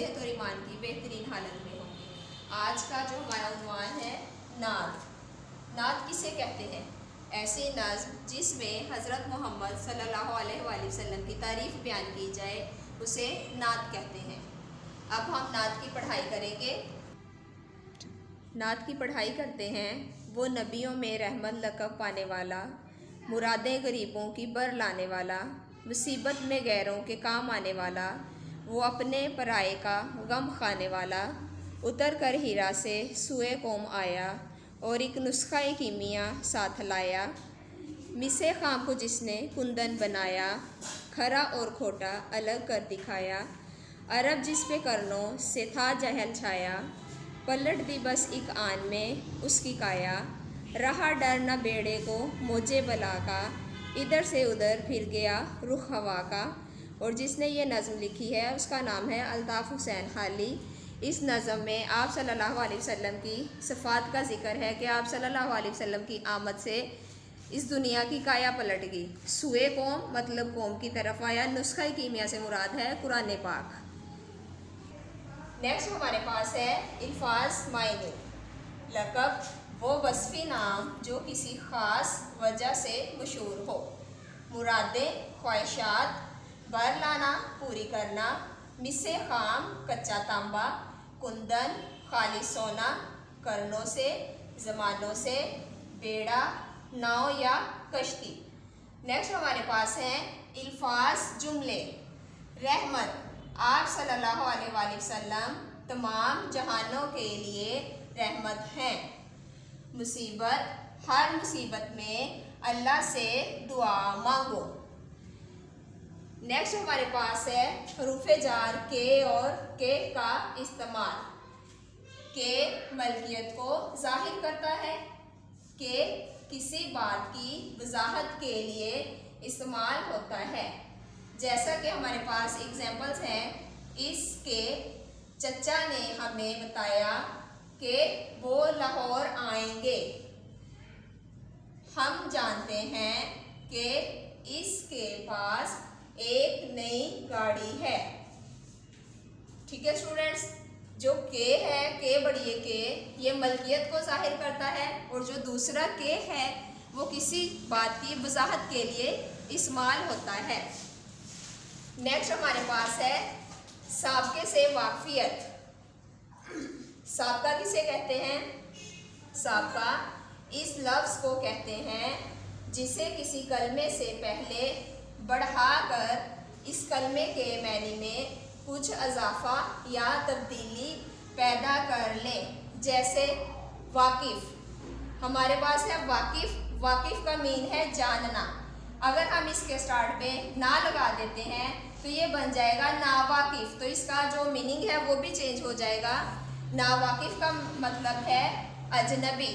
सेहत और ईमान की बेहतरीन हालत में होंगे। आज का जो हमारा उन्वान है नात। नात किसे कहते हैं? ऐसी नज़्म जिसमें हज़रत मोहम्मद सल्लल्लाहु अलैहि वसल्लम की तारीफ़ बयान की जाए उसे नात कहते हैं। अब हम नात की पढ़ाई करेंगे। नात की पढ़ाई करते हैं। वो नबियों में रहमत लक़ब पाने वाला, मुरादें गरीबों की बर लाने वाला, मुसीबत में गैरों के काम आने वाला, वो अपने पराये का गम खाने वाला, उतर कर हीरा से सुए कौम आया और एक नुस्खा कीमिया साथ लाया। मिसे खाम को जिसने कुंदन बनाया, खरा और खोटा अलग कर दिखाया। अरब जिस पे करनों से था जहल छाया, पलट दी बस एक आन में उसकी काया। रहा डर न बेड़े को मोजे बला का, इधर से उधर फिर गया रुख हवा का। और जिसने ये नज़म लिखी है उसका नाम है अल्ताफ़ हुसैन हाली। इस नज़म में आप सल्लल्लाहु अलैहि वसल्लम की सिफ़ात का ज़िक्र है कि आप सल्लल्लाहु अलैहि वसल्लम की आमद से इस दुनिया की काया पलट गई। सुए कौम मतलब कौम की तरफ आया। नुस्खा कीमिया से मुराद है कुरान पाक। नेक्स्ट हमारे पास है अल्फाज मायने। लक़ब वो वस्फ़ी नाम जो किसी ख़ास वजह से मशहूर हो। मुरादें ख्वाहिशात, बर लाना पूरी करना, मिसे खाम कच्चा तांबा, कुंदन खाली सोना, करनों से ज़मानों से, बेड़ा नाव या कश्ती। नेक्स्ट हमारे पास हैं अल्फाज जुमले। रहमत आप सल्लल्लाहु अलैहि वसल्लम तमाम जहानों के लिए रहमत हैं। मुसीबत हर मुसीबत में अल्लाह से दुआ मांगो। नेक्स्ट हमारे पास है हरूफ़े जार के और के का इस्तेमाल। के मलकियत को जाहिर करता है। के किसी बात की वजाहत के लिए इस्तेमाल होता है। जैसा कि हमारे पास एग्जाम्पल्स हैं, इसके चचा ने हमें बताया कि वो लाहौर आएंगे। हम जानते हैं कि इसके पास एक नई गाड़ी है। ठीक है स्टूडेंट्स, जो के है, के बढ़िए के, ये मलकियत को जाहिर करता है और जो दूसरा के है वो किसी बात की वजाहत के लिए इस्तेमाल होता है। नेक्स्ट हमारे पास है साबके से वाकफियत। साबका किसे कहते हैं? साबका इस लफ्ज़ को कहते हैं जिसे किसी कलमे से पहले बढ़ाकर इस कलमे के मानी में कुछ इजाफा या तब्दीली पैदा कर लें। जैसे वाकिफ़ हमारे पास है वाकिफ़। वाकिफ़ का मीन है जानना। अगर हम इसके स्टार्ट पे ना लगा देते हैं तो ये बन जाएगा नावाकिफ़। तो इसका जो मीनिंग है वो भी चेंज हो जाएगा। नावाकिफ़ का मतलब है अजनबी।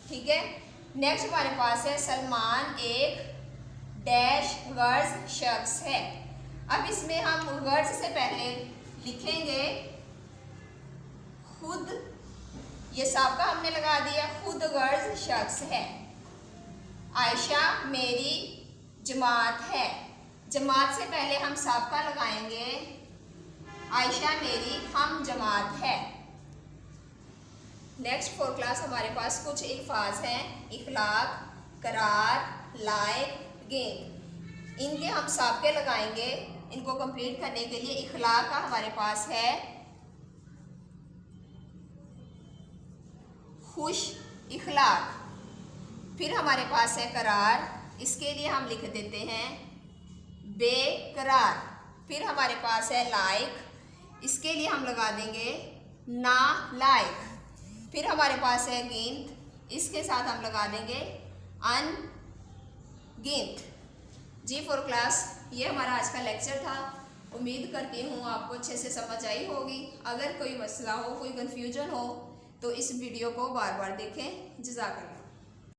ठीक है। नेक्स्ट हमारे पास है सलमान एक डैश गर्ज शख्स है। अब इसमें हम गर्ज से पहले लिखेंगे खुद। ये साबका हमने लगा दिया, खुद गर्ज शख्स है। आयशा मेरी जमात है। जमात से पहले हम साबका लगाएंगे आयशा मेरी हम जमात है। नेक्स्ट 4 क्लास हमारे पास कुछ अल्फाज हैं। इखलाक, करार, लायक, गेंद। इनके हम साबके लगाएंगे। इनको कंप्लीट करने के लिए इखलाक का हमारे पास है खुश इखलाक। फिर हमारे पास है करार, इसके लिए हम लिख देते हैं बेकरार। फिर हमारे पास है लायक, इसके लिए हम लगा देंगे ना लायक। फिर हमारे पास है गेंद, इसके साथ हम लगा देंगे अनगिनत। जी 4 क्लास, ये हमारा आज का लेक्चर था। उम्मीद करती हूँ आपको अच्छे से समझ आई होगी। अगर कोई मसला हो, कोई कन्फ्यूजन हो तो इस वीडियो को बार बार देखें। जज़ाकल्लाह।